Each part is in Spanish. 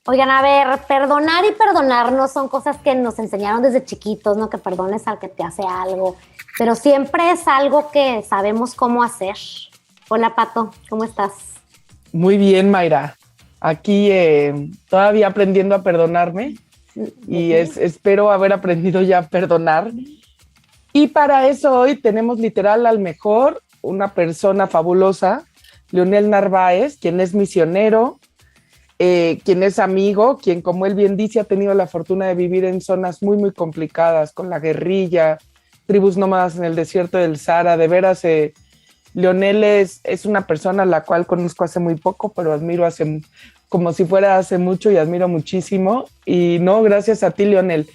Oigan, a ver, perdonar y perdonarnos son cosas que nos enseñaron desde chiquitos, ¿no? Que perdones al que te hace algo, pero siempre es algo que sabemos cómo hacer. Hola, Pato, ¿cómo estás? Muy bien, Mayra. Aquí todavía aprendiendo a perdonarme y Ujú. espero haber aprendido ya a perdonar. Y para eso hoy tenemos literal al mejor, una persona fabulosa, Leonel Narváez, quien es misionero, quien es amigo, quien como él bien dice ha tenido la fortuna de vivir en zonas muy, muy complicadas con la guerrilla, tribus nómadas en el desierto del Sahara. De veras, Leonel es una persona a la cual conozco hace muy poco, pero admiro hace como si fuera hace mucho y admiro muchísimo. Y no, gracias a ti, Leonel.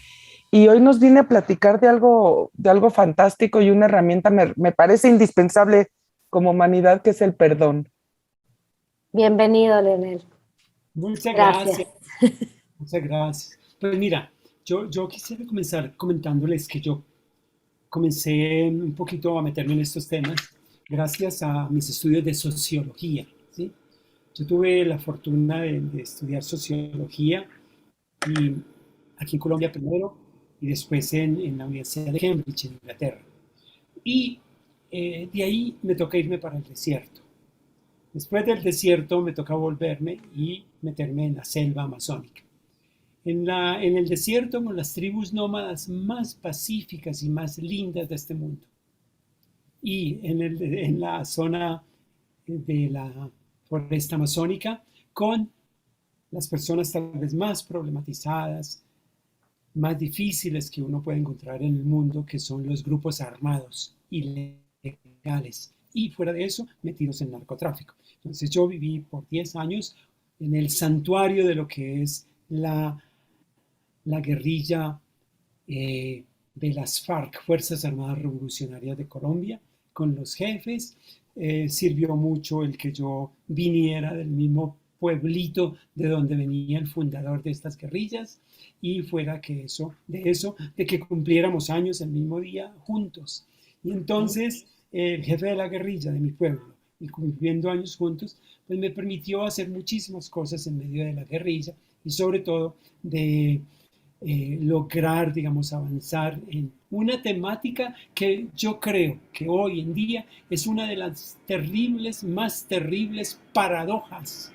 Y hoy nos viene a platicar de algo fantástico y una herramienta me parece indispensable como humanidad, que es el perdón. Bienvenido, Leonel. Muchas Gracias. gracias, muchas gracias. Pues mira, yo quisiera comenzar comentándoles que yo comencé un poquito a meterme en estos temas gracias a mis estudios de sociología, ¿sí? Yo tuve la fortuna de estudiar sociología y aquí en Colombia primero y después en la Universidad de Cambridge, en Inglaterra. Y de ahí me toca irme para el desierto. Después del desierto me toca volverme y meterme en la selva amazónica. En el desierto con las tribus nómadas más pacíficas y más lindas de este mundo. Y en la zona de la foresta amazónica con las personas tal vez más problematizadas, más difíciles que uno puede encontrar en el mundo, que son los grupos armados ilegales. Y fuera de eso, metidos en narcotráfico. Entonces yo viví por 10 años en el santuario de lo que es la guerrilla de las FARC, Fuerzas Armadas Revolucionarias de Colombia, con los jefes. Sirvió mucho el que yo viniera del mismo pueblito de donde venía el fundador de estas guerrillas y fuera que de que cumpliéramos años el mismo día juntos. Y entonces el jefe de la guerrilla de mi pueblo y cumpliendo años juntos, pues me permitió hacer muchísimas cosas en medio de la guerrilla y sobre todo de lograr, digamos, avanzar en una temática que yo creo que hoy en día es una de las terribles, más terribles paradojas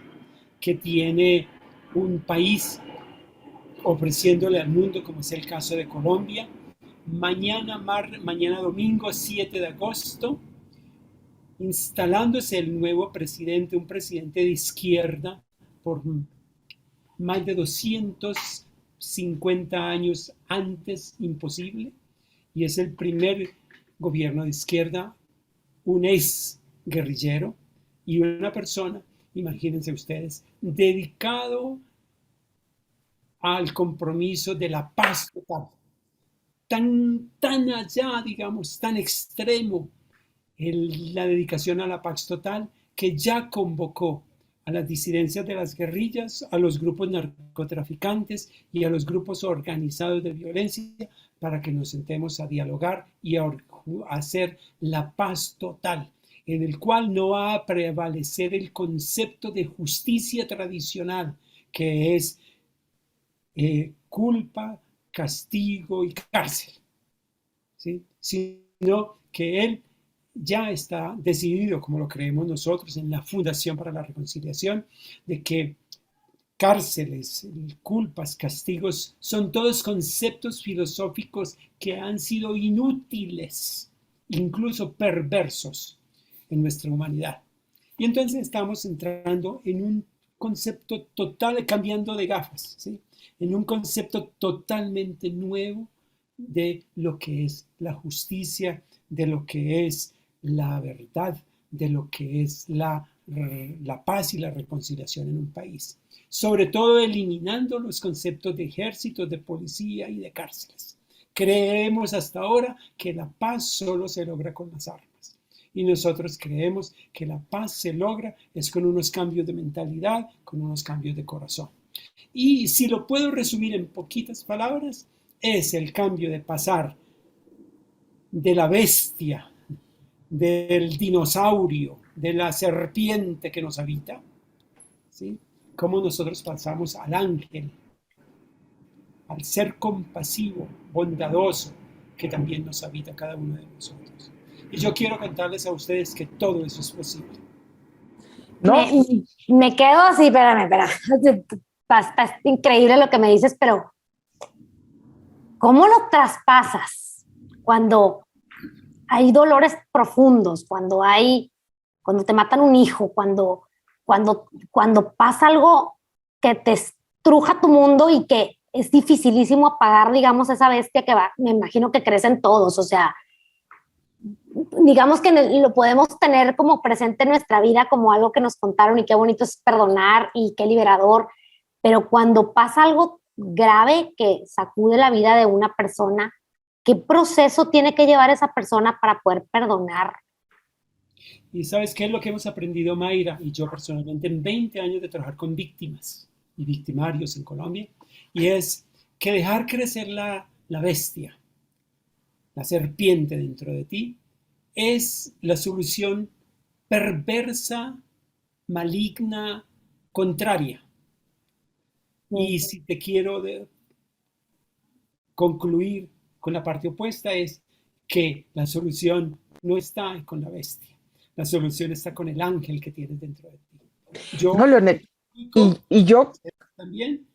que tiene un país ofreciéndole al mundo, como es el caso de Colombia. Mañana domingo 7 de agosto, instalándose el nuevo presidente, un presidente de izquierda por más de 250 años antes imposible, y es el primer gobierno de izquierda, un ex guerrillero y una persona, imagínense ustedes, dedicado al compromiso de la paz total, tan allá, digamos, tan extremo la dedicación a la paz total, que ya convocó a las disidencias de las guerrillas, a los grupos narcotraficantes y a los grupos organizados de violencia para que nos sentemos a dialogar y a hacer la paz total, en el cual no va a prevalecer el concepto de justicia tradicional, que es culpa, castigo y cárcel, ¿sí? Sino que él ya está decidido, como lo creemos nosotros en la Fundación para la Reconciliación, de que cárceles, culpas, castigos, son todos conceptos filosóficos que han sido inútiles, incluso perversos en nuestra humanidad. Y entonces estamos entrando en un concepto total, cambiando de gafas, ¿sí? En un concepto totalmente nuevo de lo que es la justicia, de lo que es la verdad, de lo que es la paz y la reconciliación en un país. Sobre todo eliminando los conceptos de ejércitos, de policía y de cárceles. Creemos hasta ahora que la paz solo se logra con las armas. Y nosotros creemos que la paz se logra es con unos cambios de mentalidad, con unos cambios de corazón. Y si lo puedo resumir en poquitas palabras, es el cambio de pasar de la bestia, del dinosaurio, de la serpiente que nos habita, ¿sí? cómo nosotros pasamos al ángel, al ser compasivo, bondadoso, que también nos habita cada uno de nosotros. Y yo quiero contarles a ustedes que todo eso es posible. ¿No? Me quedo así, espérame. Está increíble lo que me dices, pero ¿cómo lo traspasas cuando hay dolores profundos, cuando te matan un hijo, cuando pasa algo que te estruja tu mundo y que es dificilísimo apagar, digamos, esa bestia que va, me imagino que crecen todos, o sea, digamos que lo podemos tener como presente en nuestra vida como algo que nos contaron y qué bonito es perdonar y qué liberador, pero cuando pasa algo grave que sacude la vida de una persona, ¿qué proceso tiene que llevar esa persona para poder perdonar? Y ¿sabes qué es lo que hemos aprendido Mayra y yo personalmente en 20 años de trabajar con víctimas y victimarios en Colombia? Y es que dejar crecer la bestia, la serpiente dentro de ti, es la solución perversa, maligna, contraria. Y si te quiero concluir con la parte opuesta es que la solución no está con la bestia, la solución está con el ángel que tienes dentro de ti. No, Yo Leonel. Y yo, también,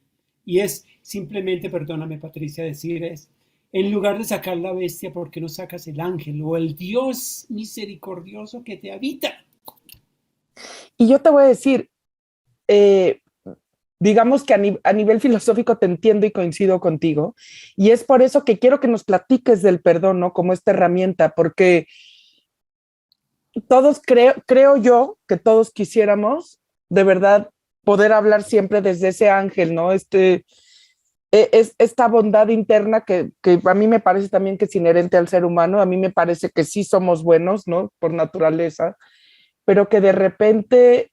y es simplemente, perdóname Patricia, decir es, en lugar de sacar la bestia, ¿por qué no sacas el ángel o el Dios misericordioso que te habita? y yo te voy a decir, eh, digamos que a nivel filosófico te entiendo y coincido contigo, y es por eso que quiero que nos platiques del perdón, ¿no? Como esta herramienta, porque todos creo yo que todos quisiéramos de verdad poder hablar siempre desde ese ángel, ¿no? Es esta bondad interna que a mí me parece también que es inherente al ser humano, a mí me parece que sí somos buenos, ¿no? Por naturaleza, pero que de repente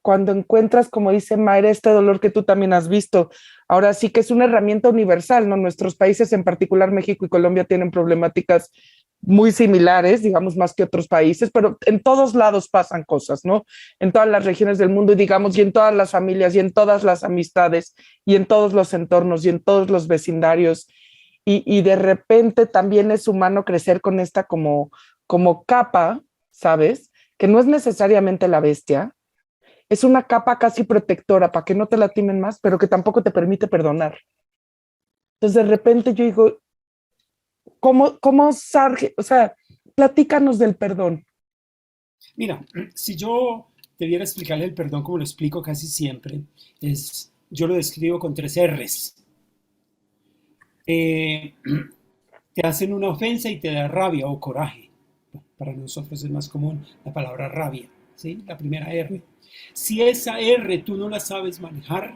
cuando encuentras, como dice Mayra, este dolor que tú también has visto, ahora sí que es una herramienta universal, ¿no? Nuestros países, en particular México y Colombia, tienen problemáticas muy similares, digamos, más que otros países, pero en todos lados pasan cosas, ¿no? En todas las regiones del mundo, y digamos, y en todas las familias, y en todas las amistades, y en todos los entornos, y en todos los vecindarios, y de repente también es humano crecer con esta como capa, ¿sabes? Que no es necesariamente la bestia, es una capa casi protectora para que no te lastimen más, pero que tampoco te permite perdonar. Entonces de repente yo digo, ¿cómo surge? O sea, platícanos del perdón. Mira, si yo debiera explicarle el perdón como lo explico casi siempre, yo lo describo con 3 R's. Eh, te hacen una ofensa y te da rabia o coraje. Para nosotros es más común la palabra rabia, ¿sí? La primera R. Si esa R tú no la sabes manejar,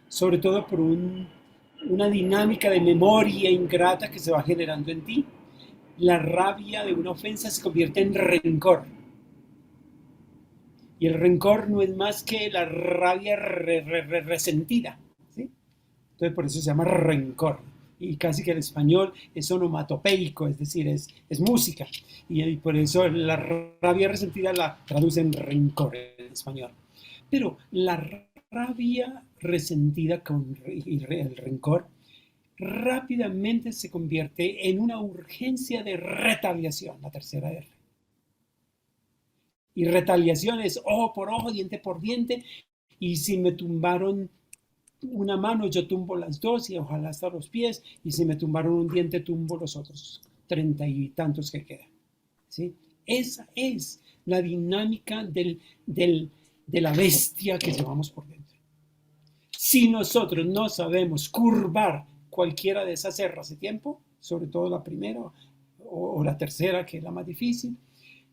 sobre todo por una dinámica de memoria ingrata que se va generando en ti, la rabia de una ofensa se convierte en rencor. Y el rencor no es más que la rabia resentida, ¿sí? Entonces por eso se llama rencor. Y casi que el español es onomatopeico, es decir, es música. Y por eso la rabia resentida la traducen rencor en español. Pero la rabia resentida y el rencor rápidamente se convierte en una urgencia de retaliación, la tercera R. Y retaliación es ojo por ojo, diente por diente, y si me tumbaron una mano, yo tumbo las dos y ojalá hasta los pies, y si me tumbaron un diente, tumbo los otros 30 y tantos que quedan. ¿Sí? Esa es la dinámica de la bestia que llevamos por dentro. Si nosotros no sabemos curvar cualquiera de esas erras de tiempo, sobre todo la primera o la tercera, que es la más difícil,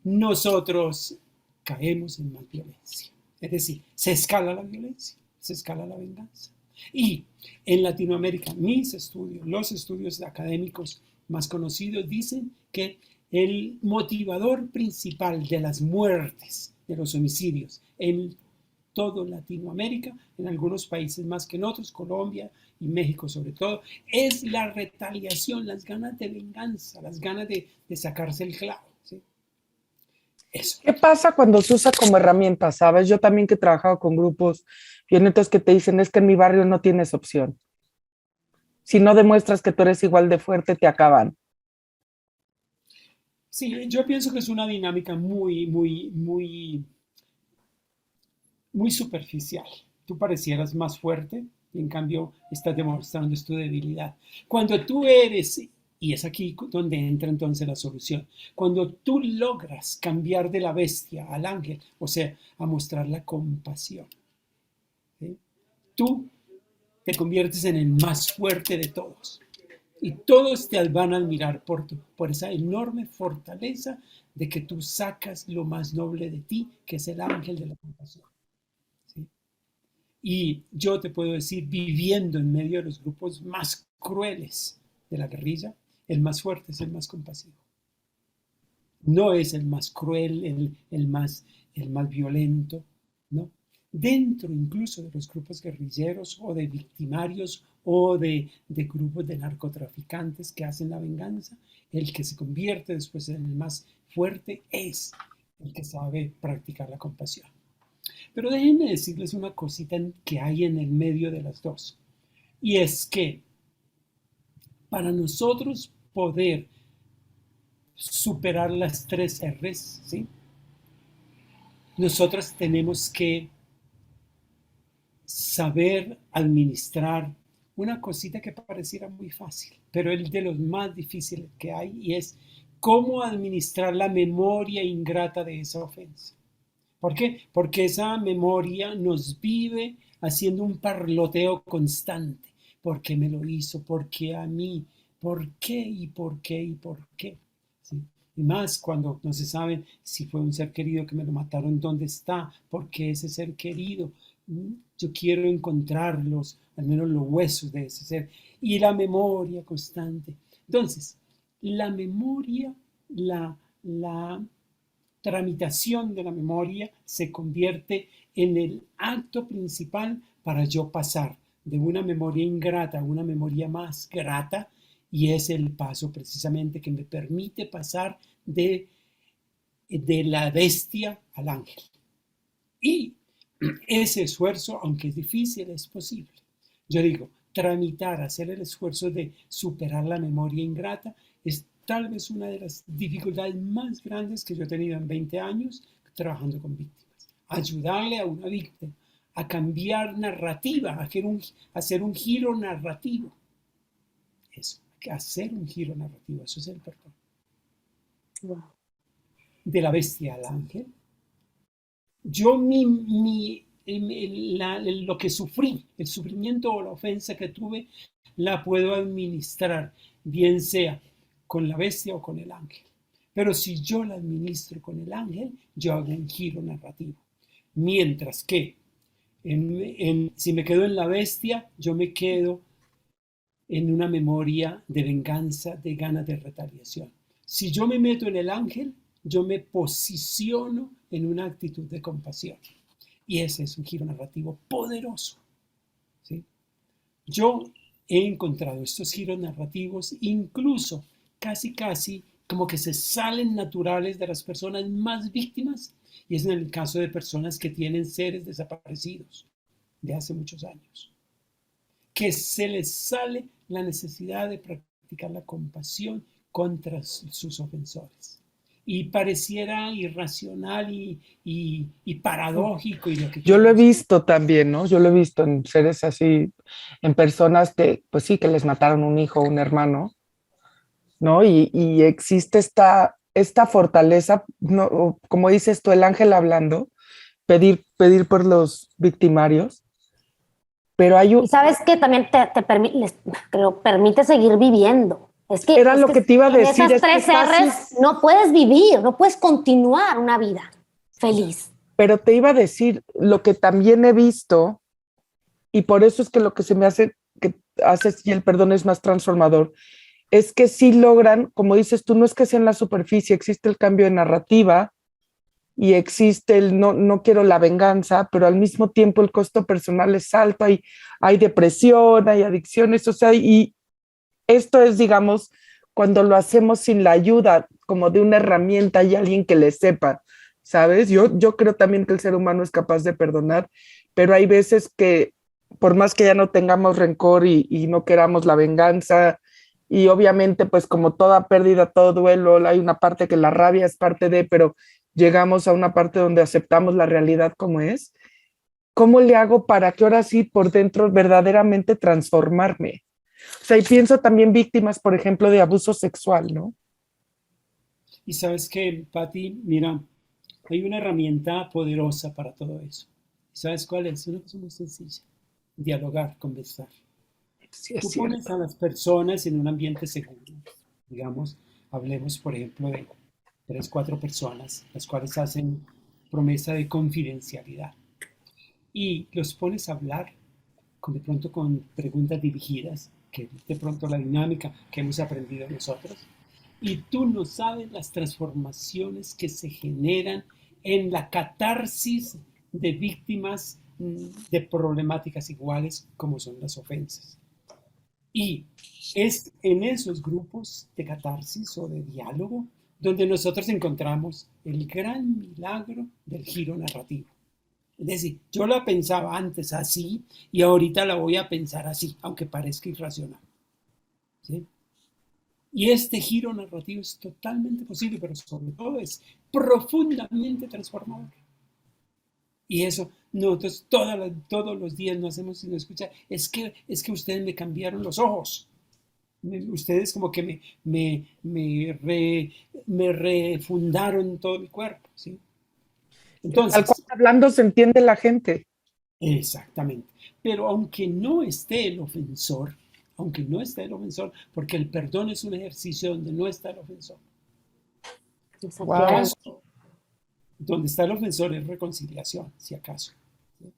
nosotros caemos en más violencia. Es decir, se escala la violencia, se escala la venganza. Y en Latinoamérica, mis estudios, los estudios académicos más conocidos dicen que el motivador principal de las muertes, de los homicidios en todo Latinoamérica, en algunos países más que en otros, Colombia y México sobre todo, es la retaliación, las ganas de venganza, las ganas de sacarse el clavo. ¿Sí? Eso. ¿Qué pasa cuando se usa como herramienta? ¿Sabes? Yo también que he trabajado con grupos violentos que te dicen, es que en mi barrio no tienes opción. Si no demuestras que tú eres igual de fuerte, te acaban. Sí, yo pienso que es una dinámica muy superficial. Tú parecieras más fuerte y en cambio estás demostrando es tu debilidad. Cuando tú eres, y es aquí donde entra entonces la solución, cuando tú logras cambiar de la bestia al ángel, o sea, a mostrar la compasión, ¿sí? Tú te conviertes en el más fuerte de todos. Y todos te van a admirar por esa enorme fortaleza de que tú sacas lo más noble de ti, que es el ángel de la compasión. ¿Sí? Y yo te puedo decir, viviendo en medio de los grupos más crueles de la guerrilla, el más fuerte es el más compasivo. No es el más cruel, el más violento, ¿no? Dentro incluso de los grupos guerrilleros o de victimarios o de grupos de narcotraficantes que hacen la venganza, el que se convierte después en el más fuerte es el que sabe practicar la compasión. Pero déjenme decirles una cosita que hay en el medio de las dos. Y es que para nosotros poder superar las tres R's, ¿sí? Nosotros tenemos que saber administrar una cosita que pareciera muy fácil, pero es de los más difíciles que hay y es cómo administrar la memoria ingrata de esa ofensa. ¿Por qué? Porque esa memoria nos vive haciendo un parloteo constante. ¿Por qué me lo hizo? ¿Por qué a mí? ¿Por qué y por qué y por qué? ¿Sí? Y más cuando no se sabe si fue un ser querido que me lo mataron, dónde está, por qué ese ser querido. Yo quiero encontrarlos, al menos los huesos de ese ser. Y la memoria constante. Entonces, la memoria, la tramitación de la memoria se convierte en el acto principal para yo pasar de una memoria ingrata a una memoria más grata, y es el paso precisamente que me permite pasar de la bestia al ángel. Y ese esfuerzo, aunque es difícil, es posible. Yo digo, tramitar, hacer el esfuerzo de superar la memoria ingrata es tal vez una de las dificultades más grandes que yo he tenido en 20 años trabajando con víctimas. Ayudarle a una víctima a cambiar narrativa, a hacer un giro narrativo. Eso, hacer un giro narrativo, eso es el perdón. Wow. De la bestia al ángel. Yo lo que sufrí, el sufrimiento o la ofensa que tuve, la puedo administrar, bien sea con la bestia o con el ángel. Pero si yo la administro con el ángel, yo hago un giro narrativo. Mientras que si me quedo en la bestia, yo me quedo en una memoria de venganza, de ganas de retaliación. Si yo me meto en el ángel, yo me posiciono en una actitud de compasión. Y ese es un giro narrativo poderoso, ¿sí? Yo he encontrado estos giros narrativos incluso casi como que se salen naturales de las personas más víctimas, y es en el caso de personas que tienen seres desaparecidos de hace muchos años, que se les sale la necesidad de practicar la compasión contra sus ofensores. Y pareciera irracional y paradójico. Y lo que yo lo he visto también, ¿no? Yo lo he visto en seres así, en personas que, pues sí, que les mataron un hijo o un hermano, ¿no? Y existe esta fortaleza, ¿no? Como dices tú, el ángel hablando, pedir por los victimarios, pero hay Y sabes que también permite seguir viviendo. Era lo que te iba a en decir. esas tres R's no puedes vivir, no puedes continuar una vida feliz. Pero te iba a decir, lo que también he visto, y por eso es que lo que se me hace que haces y el perdón es más transformador, es que sí logran, como dices tú, no es que sea en la superficie, existe el cambio de narrativa y existe el no quiero la venganza, pero al mismo tiempo el costo personal es alto, hay depresión, hay adicciones, o sea, y esto es, digamos, cuando lo hacemos sin la ayuda como de una herramienta y alguien que le sepa, ¿sabes? Yo creo también que el ser humano es capaz de perdonar, pero hay veces que por más que ya no tengamos rencor y no queramos la venganza, y obviamente pues como toda pérdida, todo duelo, hay una parte que la rabia es parte de, pero llegamos a una parte donde aceptamos la realidad como es. ¿Cómo le hago para que ahora sí por dentro verdaderamente transformarme? O sea, y pienso también víctimas, por ejemplo, de abuso sexual, ¿no? Y sabes que, Patti, mira, hay una herramienta poderosa para todo eso. ¿Sabes cuál es? Una cosa muy sencilla. Dialogar, conversar. Sí, es Tú pones cierto. a las personas en un ambiente seguro. Digamos, hablemos, por ejemplo, de tres, cuatro personas, las cuales hacen promesa de confidencialidad. Y los pones a hablar de pronto con preguntas dirigidas, que de pronto la dinámica que hemos aprendido nosotros. Y tú no sabes las transformaciones que se generan en la catarsis de víctimas de problemáticas iguales como son las ofensas. Y es en esos grupos de catarsis o de diálogo donde nosotros encontramos el gran milagro del giro narrativo. Es decir, yo la pensaba antes así y ahorita la voy a pensar así, aunque parezca irracional. ¿Sí? Y este giro narrativo es totalmente posible, pero sobre todo es profundamente transformador. Y eso nosotros todos los días no hacemos sino escuchar, es que ustedes me cambiaron los ojos. Ustedes como que me refundaron todo mi cuerpo. ¿Sí? Tal cual Entonces, hablando se entiende la gente. exactamente. Pero aunque no esté el ofensor, porque el perdón es un ejercicio donde no está el ofensor. Si Wow. Efectivamente. acaso, donde está el ofensor es reconciliación, si acaso. ¿Sí?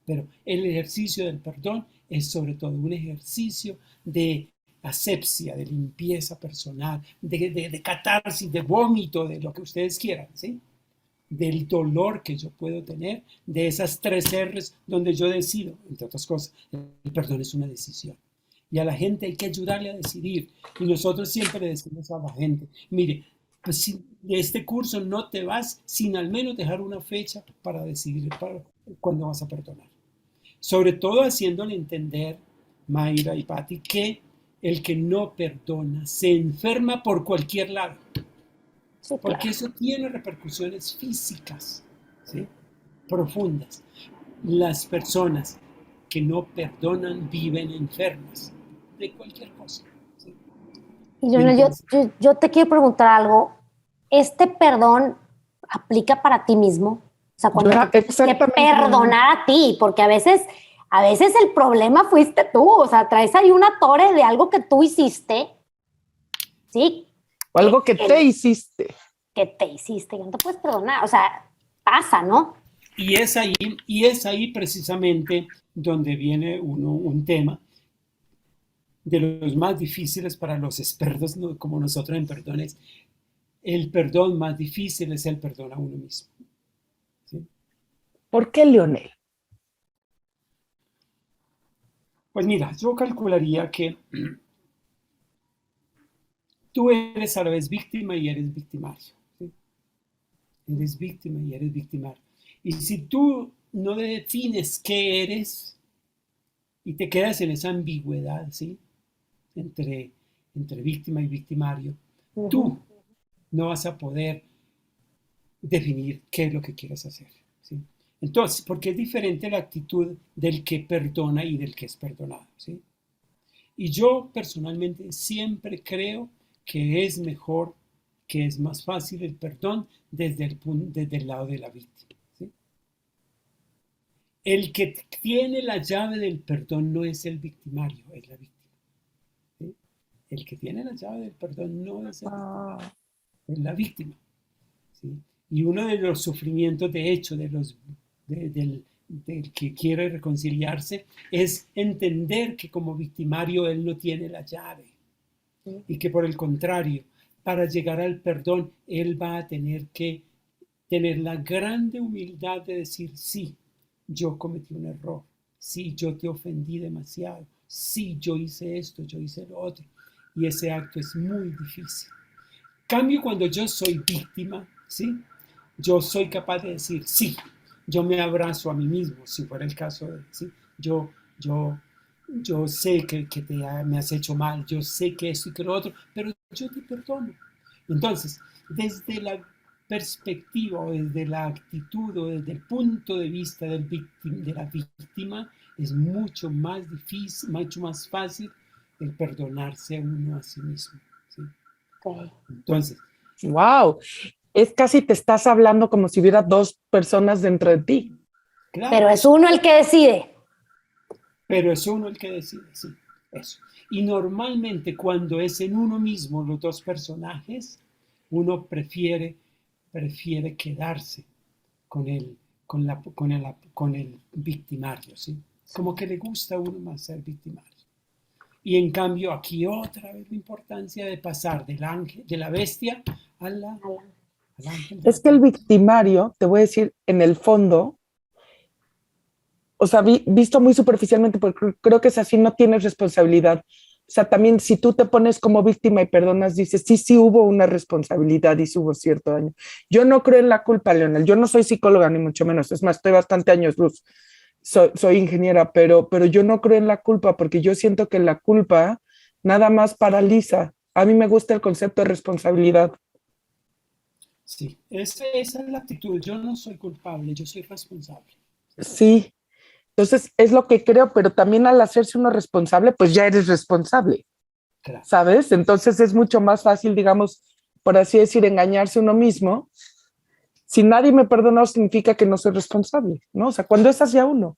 Pero el ejercicio del perdón es sobre todo un ejercicio de asepsia, de limpieza personal, de catarsis, de vómito, de lo que ustedes quieran, ¿sí? Del dolor que yo puedo tener, de esas tres R's donde yo decido, entre otras cosas, el perdón es una decisión. Y a la gente hay que ayudarle a decidir. Y nosotros siempre le decimos a la gente, mire, pues si de este curso no te vas sin al menos dejar una fecha para decidir cuándo vas a perdonar. Sobre todo haciéndole entender, Mayra y Patti, que el que no perdona se enferma por cualquier lado, Sí, porque claro. eso tiene repercusiones físicas, ¿sí? Profundas. Las personas que no perdonan viven enfermas de cualquier cosa. ¿Sí? Y Y entonces, yo te quiero preguntar algo. ¿Este perdón aplica para ti mismo? O sea, Yo cuando te era tienes que exactamente lo mismo. perdonar a ti, porque a veces el problema fuiste tú. O sea, traes ahí una torre de algo que tú hiciste, ¿sí? O algo que te hiciste. Que te hiciste, que no te puedes perdonar. O sea, pasa, ¿no? y es ahí, y es ahí precisamente donde viene un tema de los más difíciles para los expertos, ¿no? Como nosotros en perdones. El perdón más difícil es el perdón a uno mismo. ¿Sí? ¿Por qué, Leonel? Pues mira, yo calcularía que tú eres a la vez víctima y eres victimario. ¿Sí? Eres víctima y eres victimario. Y si tú no defines qué eres y te quedas en esa ambigüedad, ¿sí? entre, entre víctima y victimario, Ujú. tú no vas a poder definir qué es lo que quieres hacer. ¿Sí? Entonces, porque es diferente la actitud del que perdona y del que es perdonado. ¿Sí? Y yo personalmente siempre creo que es mejor, que es más fácil el perdón desde el lado de la víctima. ¿Sí? El que tiene la llave del perdón no es el victimario, es la víctima. ¿Sí? El que tiene la llave del perdón no es el victimario, Ah, es la víctima. ¿Sí? Y uno de los sufrimientos, de hecho, del que quiere reconciliarse, es entender que como victimario él no tiene la llave y que por el contrario, para llegar al perdón, él va a tener que tener la grande humildad de decir, sí, yo cometí un error, sí, yo te ofendí demasiado, sí, yo hice esto, yo hice lo otro. Y ese acto es muy difícil. Cambio cuando yo soy víctima, ¿sí? yo soy capaz de decir, sí, yo me abrazo a mí mismo, si fuera el caso de, sí, yo, yo, yo sé me has hecho mal, yo sé que esto y que lo otro, pero yo te perdono. Entonces, desde la perspectiva o desde la actitud o desde el punto de vista de la víctima, es mucho más difícil, mucho más fácil el perdonarse a uno a sí mismo. ¿Sí? Ok. Entonces, Wow, es casi te estás hablando como si hubiera dos personas dentro de ti. Pero claro, es uno el que decide. pero es uno el que decide, sí, eso. Y normalmente cuando es en uno mismo los dos personajes, uno prefiere quedarse con con el victimario, ¿sí? Como que le gusta a uno más ser victimario. Y en cambio aquí otra vez la importancia de pasar del ángel, de la bestia a al ángel de Es la que el paz. victimario, te voy a decir, en el fondo, o sea, visto muy superficialmente, porque creo que es así, no tienes responsabilidad. O sea, también si tú te pones como víctima y perdonas, dices, sí, sí hubo una responsabilidad y sí hubo cierto daño. Yo no creo en la culpa, Leonel. Yo no soy psicóloga, ni mucho menos. Es más, estoy bastante años luz. Soy ingeniera, pero yo no creo en la culpa porque yo siento que la culpa nada más paraliza. A mí me gusta el concepto de responsabilidad. Sí, esa es la actitud. Yo no soy culpable, yo soy responsable. Sí, entonces es lo que creo, pero también al hacerse uno responsable, pues ya eres responsable. Claro. ¿Sabes? Entonces es mucho más fácil, digamos, por así decir, engañarse uno mismo. Si nadie me perdona, significa que no soy responsable, ¿no? O sea, cuando es hacia uno.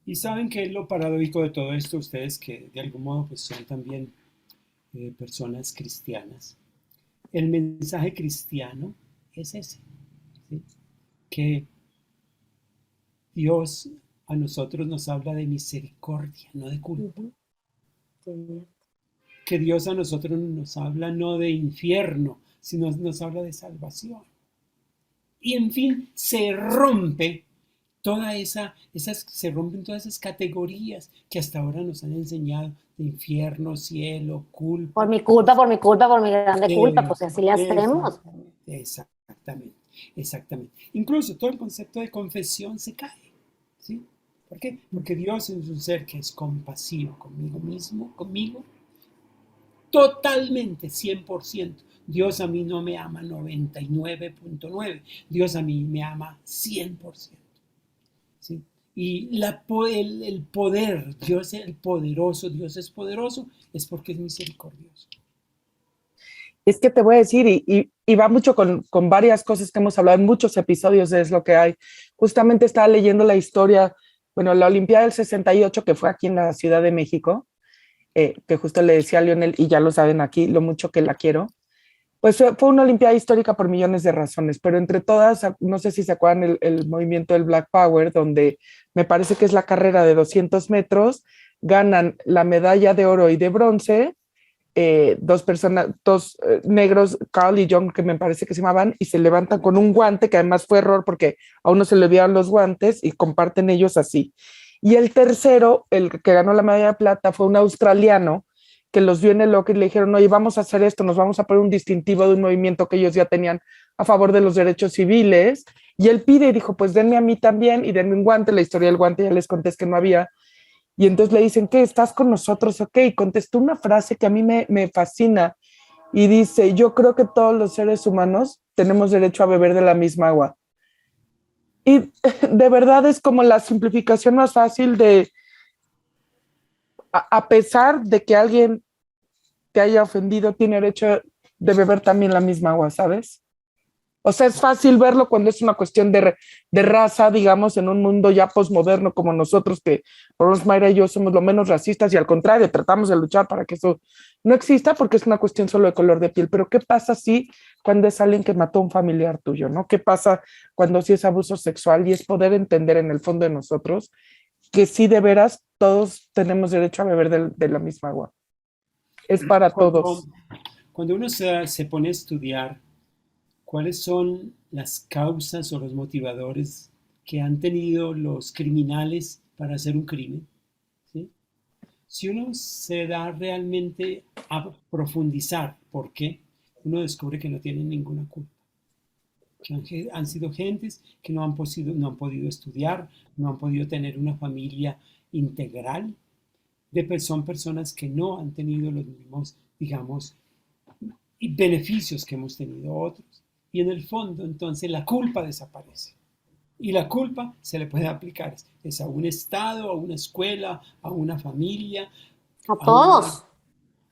Y saben que es lo paradójico de todo esto, ustedes que de algún modo pues son también personas cristianas. El mensaje cristiano es ese, ¿sí? Que Dios a nosotros nos habla de misericordia, no de culpa. Ujú. Sí. Que Dios a nosotros nos habla no de infierno, sino nos habla de salvación. Y en fin, se rompen todas esas categorías que hasta ahora nos han enseñado de infierno, cielo, culpa. Por mi culpa, por mi grande culpa, Eh, pues así le hacemos. exactamente, exactamente. Incluso todo el concepto de confesión se cae, ¿sí? ¿Por qué? Porque Dios es un ser que es compasivo conmigo mismo, conmigo, totalmente, 100%. Dios a mí no me ama 99.9, Dios a mí me ama 100%. ¿Sí? Y el poder, Dios es el poderoso, Dios es poderoso, es porque es misericordioso. Es que te voy a decir, y va mucho con varias cosas que hemos hablado en muchos episodios, es lo que hay. Justamente estaba leyendo la historia, bueno, la Olimpiada del 68, que fue aquí en la Ciudad de México, que justo le decía a Lionel, y ya lo saben aquí, lo mucho que la quiero. Pues fue una Olimpiada histórica por millones de razones, pero entre todas, no sé si se acuerdan el movimiento del Black Power, donde me parece que es la carrera de 200 metros, ganan la medalla de oro y de bronce, dos personas, dos negros, Carl y John, que me parece que se llamaban, y se levantan con un guante, que además fue error porque a uno se le vieron los guantes y comparten ellos así. Y el tercero, el que ganó la medalla de plata, fue un australiano que los vio en el locker y le dijeron, oye, vamos a hacer esto, nos vamos a poner un distintivo de un movimiento que ellos ya tenían a favor de los derechos civiles. Y él pide y dijo, pues denme a mí también y denme un guante. La historia del guante ya les conté que no había. Y entonces le dicen, ¿qué? ¿Estás con nosotros? Ok, contestó una frase que a mí me fascina y dice, yo creo que todos los seres humanos tenemos derecho a beber de la misma agua. Y de verdad es como la simplificación más fácil de, a pesar de que alguien te haya ofendido, tiene derecho de beber también la misma agua, ¿sabes? O sea, es fácil verlo cuando es una cuestión de raza, digamos, en un mundo ya posmoderno como nosotros, que por lo menos Mayra y yo somos lo menos racistas y al contrario, tratamos de luchar para que eso no exista porque es una cuestión solo de color de piel. Pero ¿qué pasa si cuando es alguien que mató a un familiar tuyo, ¿no? ¿Qué pasa cuando sí es abuso sexual? Y es poder entender en el fondo de nosotros que sí, de veras, todos tenemos derecho a beber de la misma agua. Es para Cuando, todos. cuando uno se pone a estudiar cuáles son las causas o los motivadores que han tenido los criminales para hacer un crimen, ¿sí? Si uno se da realmente a profundizar por qué, uno descubre que no tienen ninguna culpa. han sido gentes que no han podido estudiar, no han podido tener una familia integral, son personas que no han tenido los mismos, digamos, beneficios que hemos tenido otros. Y en el fondo, entonces, la culpa desaparece. Y la culpa se le puede aplicar es a un Estado, a una escuela, a una familia, A todos.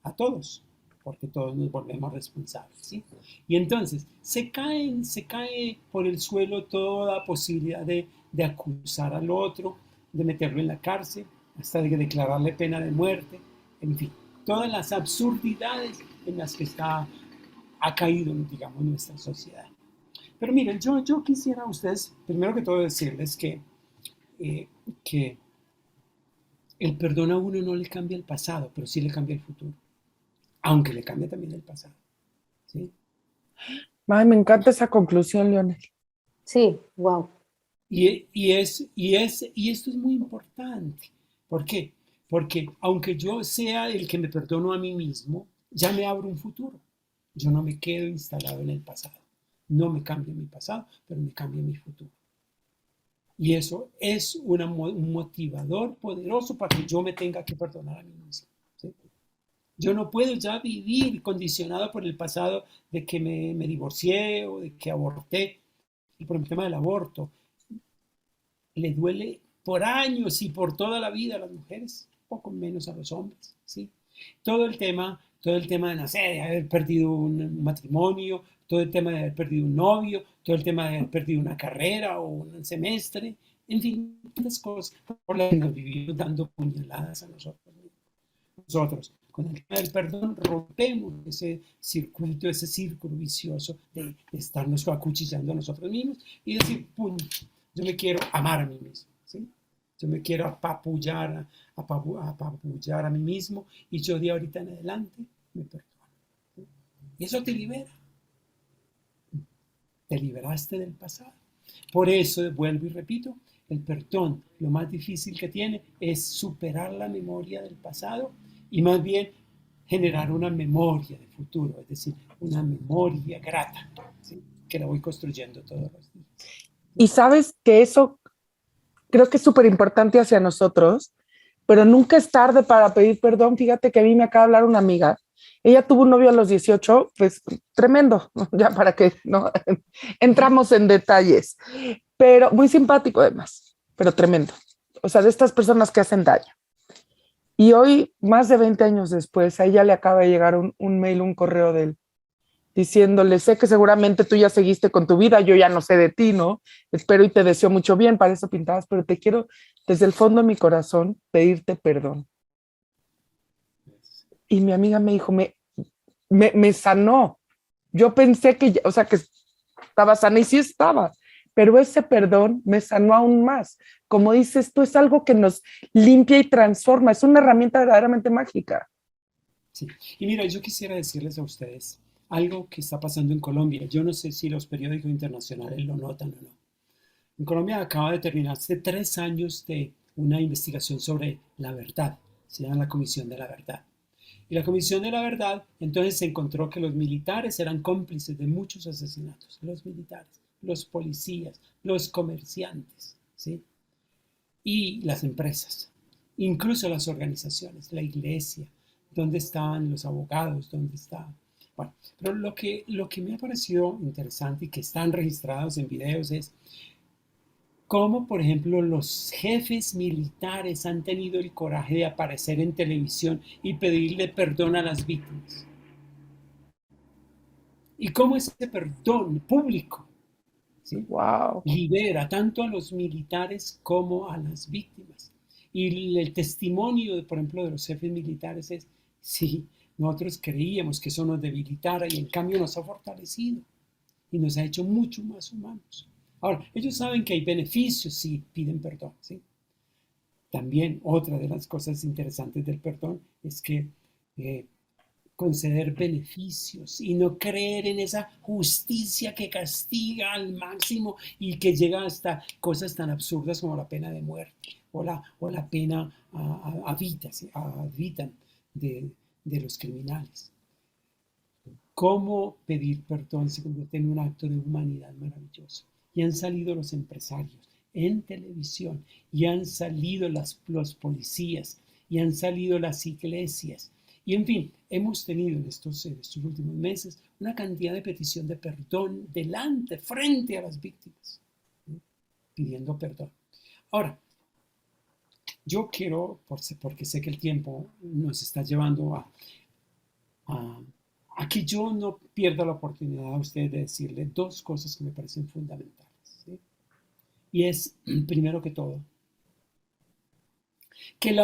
a todos, porque todos nos volvemos responsables, ¿sí? Y entonces se cae por el suelo toda posibilidad de acusar al otro, de meterlo en la cárcel, hasta de declararle pena de muerte, en fin, todas las absurdidades en las que ha caído, digamos, nuestra sociedad. Pero miren, yo quisiera a ustedes, primero que todo, decirles que el perdón a uno no le cambia el pasado, pero sí le cambia el futuro, aunque le cambia también el pasado, ¿sí? Ay, me encanta esa conclusión, Leonel. Sí, wow. Y esto es muy importante. ¿Por qué? Porque aunque yo sea el que me perdono a mí mismo, ya me abro un futuro. Yo no me quedo instalado en el pasado. No me cambia mi pasado, pero me cambia mi futuro. Y eso es un motivador poderoso para que yo me tenga que perdonar a mí mismo, ¿sí? Yo no puedo ya vivir condicionado por el pasado de que me divorcié o de que aborté. Y por el tema del aborto, le duele por años y por toda la vida a las mujeres, poco menos a los hombres, ¿sí? Todo el tema de nacer, de haber perdido un matrimonio, todo el tema de haber perdido un novio, todo el tema de haber perdido una carrera o un semestre, en fin, tantas cosas por las que nos vivimos dando puñaladas a nosotros. Con el tema del perdón rompemos ese circuito, ese círculo vicioso de estarnos acuchillando a nosotros mismos y decir, pum, yo me quiero amar a mí mismo, ¿sí? Yo me quiero apapullar a mí mismo y yo de ahorita en adelante me perdono, ¿sí? Y eso te libera. Te liberaste del pasado. Por eso, vuelvo y repito, el perdón, lo más difícil que tiene es superar la memoria del pasado y más bien generar una memoria de futuro, es decir, una memoria grata, ¿sí? Que la voy construyendo todos los días. Y sabes que eso creo que es súper importante hacia nosotros, pero nunca es tarde para pedir perdón. Fíjate que a mí me acaba de hablar una amiga. Ella tuvo un novio a los 18, pues tremendo, ya para que no entramos en detalles, pero muy simpático además, pero tremendo. O sea, de estas personas que hacen daño. Y hoy, más de 20 años después, a ella le acaba de llegar un mail, un correo de él, diciéndole, sé que seguramente tú ya seguiste con tu vida, yo ya no sé de ti, ¿no? Espero y te deseo mucho bien, para eso pintabas, pero te quiero desde el fondo de mi corazón pedirte perdón. Y mi amiga me dijo, me sanó. Yo pensé que, o sea, que estaba sana y sí estaba, pero ese perdón me sanó aún más. Como dices tú, es algo que nos limpia y transforma, es una herramienta verdaderamente mágica. Sí. Y mira, yo quisiera decirles a ustedes algo que está pasando en Colombia. Yo no sé si los periódicos internacionales lo notan o no. En Colombia acaba de terminarse 3 años de una investigación sobre la verdad. Se llama la Comisión de la Verdad. Y la Comisión de la Verdad entonces se encontró que los militares eran cómplices de muchos asesinatos. Los militares, los policías, los comerciantes, ¿sí? Y las empresas, incluso las organizaciones, la iglesia, dónde estaban los abogados, dónde estaban. Bueno, pero lo que me ha parecido interesante y que están registrados en videos es cómo, por ejemplo, los jefes militares han tenido el coraje de aparecer en televisión y pedirle perdón a las víctimas. Y cómo ese perdón público, ¿sí?, Wow. libera tanto a los militares como a las víctimas. Y el testimonio, por ejemplo, de los jefes militares es, sí, nosotros creíamos que eso nos debilitara y en cambio nos ha fortalecido y nos ha hecho mucho más humanos. Ahora, ellos saben que hay beneficios si piden perdón, ¿sí? También otra de las cosas interesantes del perdón es que conceder beneficios y no creer en esa justicia que castiga al máximo y que llega hasta cosas tan absurdas como la pena de muerte o la pena a vidas de los criminales. cómo pedir perdón se convierte en un acto de humanidad maravilloso. Y han salido los empresarios en televisión, y han salido los policías, y han salido las iglesias. Y en fin, hemos tenido en estos últimos meses una cantidad de petición de perdón delante, frente a las víctimas, ¿sí? Pidiendo perdón. Ahora, yo quiero, porque sé que el tiempo nos está llevando a que yo no pierda la oportunidad a usted de decirle dos cosas que me parecen fundamentales, ¿sí? Y es, primero que todo, que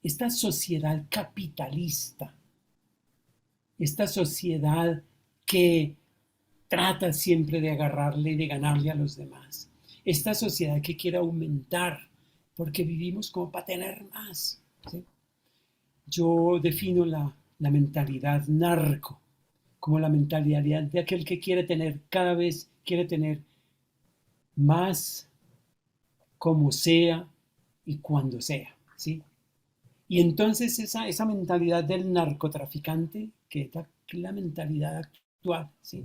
esta sociedad capitalista, esta sociedad que trata siempre de agarrarle y de ganarle a los demás, esta sociedad que quiere aumentar porque vivimos como para tener más, ¿sí? Yo defino la mentalidad narco como la mentalidad de aquel que quiere tener, cada vez quiere tener más, como sea y cuando sea, ¿sí? Y entonces esa mentalidad del narcotraficante, que es la mentalidad actual, ¿sí?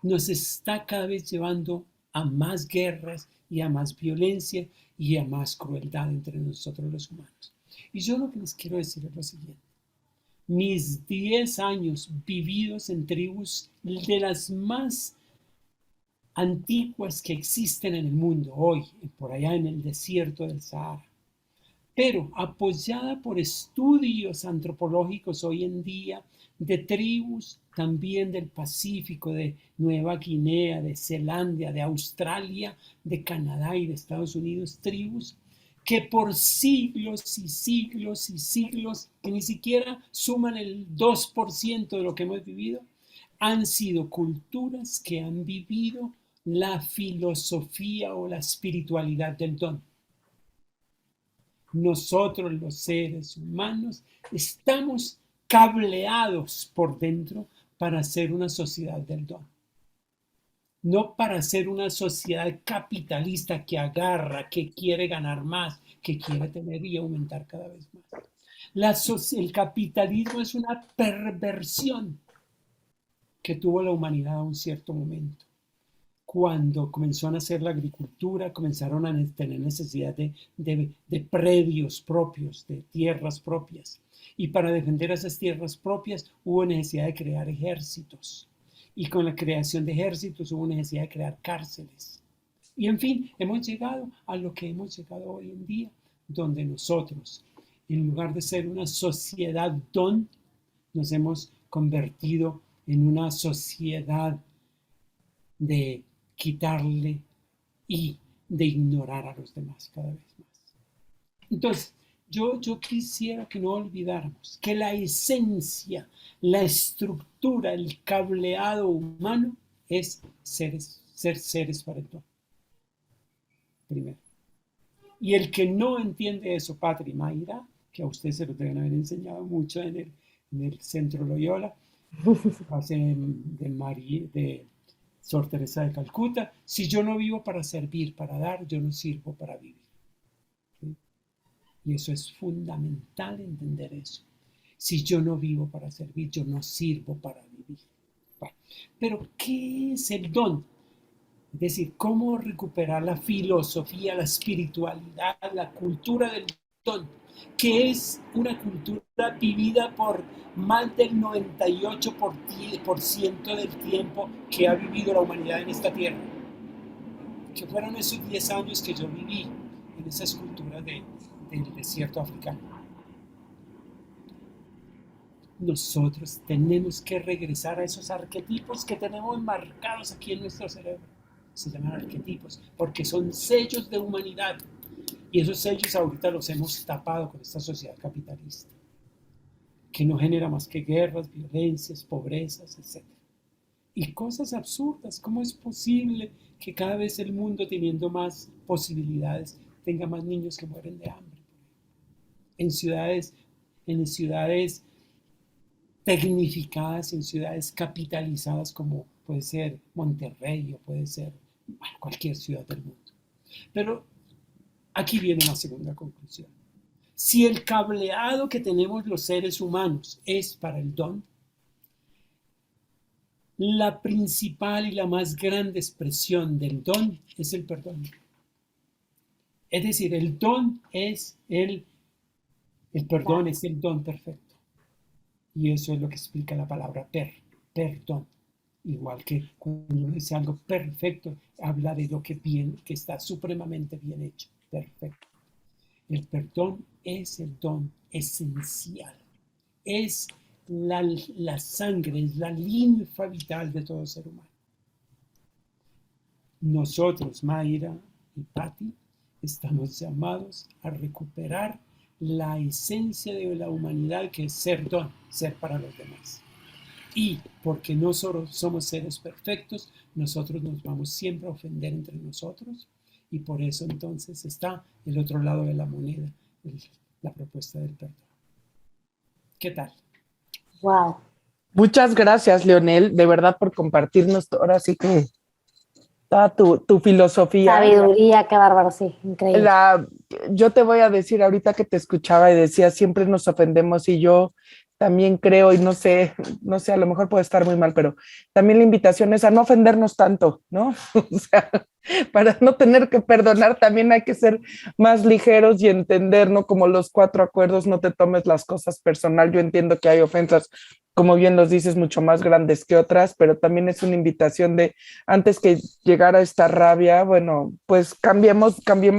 Nos está cada vez llevando a más guerras y a más violencia y a más crueldad entre nosotros los humanos. Y yo lo que les quiero decir es lo siguiente. Mis 10 años vividos en tribus de las más antiguas que existen en el mundo hoy, por allá en el desierto del Sahara, pero apoyada por estudios antropológicos hoy en día de tribus también del Pacífico, de Nueva Guinea, de Zelandia, de Australia, de Canadá y de Estados Unidos, tribus que por siglos y siglos y siglos, que ni siquiera suman el 2% de lo que hemos vivido, han sido culturas que han vivido la filosofía o la espiritualidad del don. Nosotros los seres humanos estamos cableados por dentro para ser una sociedad del don, no para ser una sociedad capitalista que agarra, que quiere ganar más, que quiere tener y aumentar cada vez más. El capitalismo es una perversión que tuvo la humanidad a un cierto momento. Cuando comenzó a nacer la agricultura, comenzaron a tener necesidad de predios propios, de tierras propias. Y para defender esas tierras propias hubo necesidad de crear ejércitos. Y con la creación de ejércitos hubo necesidad de crear cárceles. Y en fin, hemos llegado a lo que hemos llegado hoy en día, donde nosotros, en lugar de ser una sociedad don, nos hemos convertido en una sociedad de quitarle y de ignorar a los demás cada vez más. Entonces, yo quisiera que no olvidáramos que la esencia, la estructura, el cableado humano es ser seres para el don. Primero. Y el que no entiende eso, Patri Mayra, que a ustedes se lo deben haber enseñado mucho en el Centro Loyola, de Sor Teresa de Calcuta, si yo no vivo para servir, para dar, yo no sirvo para vivir. ¿Sí? Y eso es fundamental entender eso. Si yo no vivo para servir, yo no sirvo para vivir. Bueno, pero ¿qué es el don? Es decir, cómo recuperar la filosofía, la espiritualidad, la cultura del don, que es una cultura vivida por más del 98% del tiempo que ha vivido la humanidad en esta tierra. Que fueron esos 10 años que yo viví en esas culturas del desierto africano. Nosotros tenemos que regresar a esos arquetipos que tenemos marcados aquí en nuestro cerebro. Se llaman arquetipos porque son sellos de humanidad. Y esos sellos ahorita los hemos tapado con esta sociedad capitalista, que no genera más que guerras, violencias, pobrezas, etc. Y cosas absurdas. ¿Cómo es posible que cada vez el mundo, teniendo más posibilidades, tenga más niños que mueren de hambre? En ciudades tecnificadas, en ciudades capitalizadas como puede ser Monterrey o puede ser cualquier ciudad del mundo. Pero aquí viene la segunda conclusión. Si el cableado que tenemos los seres humanos es para el don, La principal y la más grande expresión del don es el perdón. Es decir, el don es el perdón es el don perfecto. Y eso es lo que explica la palabra perdón. Igual que cuando uno dice algo perfecto, habla de lo que está supremamente bien hecho, perfecto. El perdón es el don esencial. Es la sangre, es la linfa vital de todo ser humano. Nosotros, Mayra y Patti, estamos llamados a recuperar la esencia de la humanidad, que es ser don, ser para los demás. Y porque no solo somos seres perfectos, nosotros nos vamos siempre a ofender entre nosotros, y por eso entonces está el otro lado de la moneda, la propuesta del perdón. ¿Qué tal? Wow. Muchas gracias, Leonel, de verdad, por compartirnos ahora sí que toda tu filosofía. Sabiduría, qué bárbaro, sí, increíble. Yo te voy a decir ahorita que te escuchaba y decía, siempre nos ofendemos, y yo también creo, y no sé, a lo mejor puede estar muy mal, pero también la invitación es a no ofendernos tanto, ¿no? O sea, para no tener que perdonar también hay que ser más ligeros y entender, ¿no? Como los 4 acuerdos, no te tomes las cosas personal. Yo entiendo que hay ofensas, como bien los dices, mucho más grandes que otras, pero también es una invitación de, antes que llegara esta rabia, bueno, pues cambiemos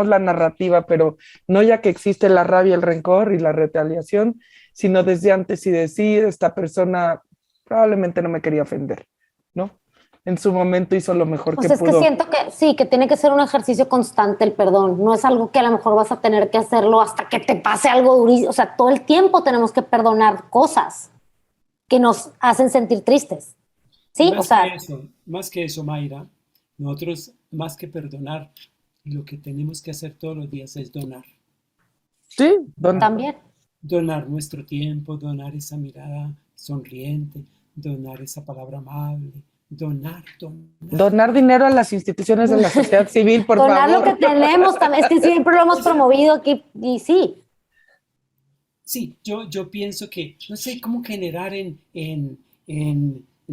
la narrativa, pero no ya que existe la rabia, el rencor y la retaliación, sino desde antes y decir, esta persona probablemente no me quería ofender, ¿no? En su momento hizo lo mejor Pues que es pudo. que siento que sí, que tiene que ser un ejercicio constante el perdón. No es algo que a lo mejor vas a tener que hacerlo hasta que te pase algo durísimo. O sea, todo el tiempo tenemos que perdonar cosas que nos hacen sentir tristes. Sí, o sea, Más que eso, Mayra, nosotros, más que perdonar, lo que tenemos que hacer todos los días es donar. Sí, también. Donar nuestro tiempo, donar esa mirada sonriente, donar esa palabra amable, donar dinero a las instituciones de la sociedad civil, por donar favor. lo que tenemos también. Es que siempre lo hemos promovido aquí y sí. Sí, yo pienso que, no sé cómo generar en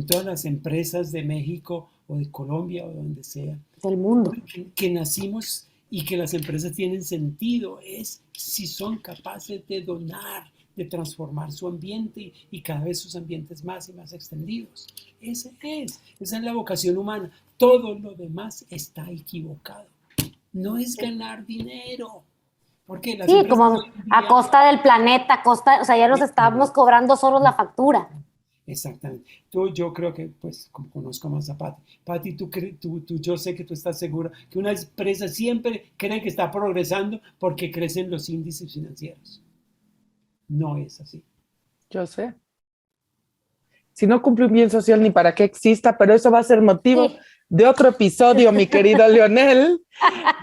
todas las empresas de México o de Colombia o donde sea. Del mundo. Que nacimos y que las empresas tienen sentido es si son capaces de donar, de transformar su ambiente y cada vez sus ambientes más y más extendidos. Esa es la vocación humana. Todo lo demás está equivocado. No es ganar dinero. Porque las sí, como a costa del planeta, o sea, ya nos estábamos cobrando solos la factura. Exactamente. Yo creo que, pues, como conozco más a Patti, yo sé que tú estás segura que una empresa siempre cree que está progresando porque crecen los índices financieros. No es así. Yo sé. Si no cumple un bien social, ni para qué exista, pero eso va a ser motivo de otro episodio, mi querido Leonel.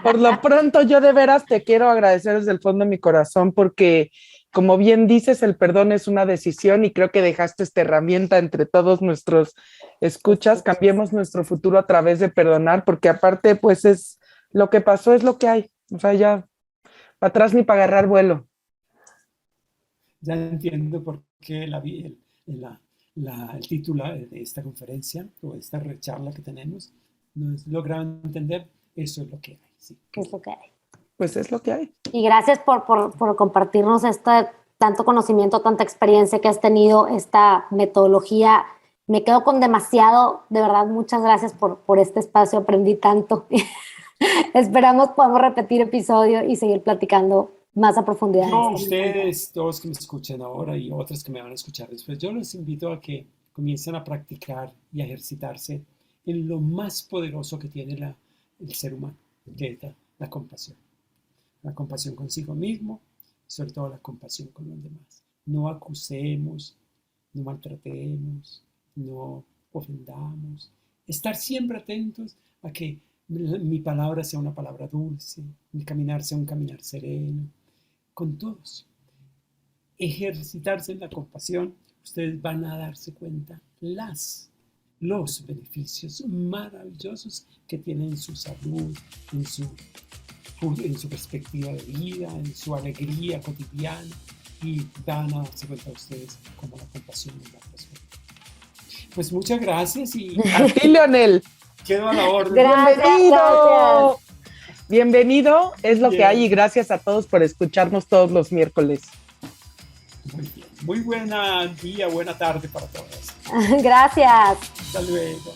Por lo pronto, yo de veras te quiero agradecer desde el fondo de mi corazón, porque, como bien dices, el perdón es una decisión, y creo que dejaste esta herramienta entre todos nuestros escuchas. Cambiemos nuestro futuro a través de perdonar, porque aparte, pues es lo que pasó, es lo que hay. O sea, ya para atrás ni para agarrar vuelo. Ya entiendo por qué el título de esta conferencia o de esta charla que tenemos no es logrado entender. Eso es lo que hay. Sí. Es lo que hay. Pues es lo que hay. Y gracias por compartirnos tanto conocimiento, tanta experiencia que has tenido, esta metodología. Me quedo con demasiado, de verdad, muchas gracias por este espacio, aprendí tanto. Esperamos podamos repetir episodio y seguir platicando más a profundidad. No, ustedes, todos que me escuchan ahora y otros que me van a escuchar después, yo los invito a que comiencen a practicar y a ejercitarse en lo más poderoso que tiene el ser humano, que es la compasión. La compasión consigo mismo, sobre todo la compasión con los demás. No acusemos, no maltratemos, no ofendamos. Estar siempre atentos a que mi palabra sea una palabra dulce, mi caminar sea un caminar sereno, con todos. Ejercitarse en la compasión, ustedes van a darse cuenta los beneficios maravillosos que tienen en su salud, en su perspectiva de vida, en su alegría cotidiana, y van a darse cuenta ustedes cómo la compasión es la persona. Pues muchas gracias y A ti, Leonel. quedo a la orden. Gracias, Bienvenido. Bienvenido, es lo que Bien. hay y gracias a todos por escucharnos todos los miércoles. Muy bien. Muy buena día, buena tarde para todos. Gracias. Hasta luego.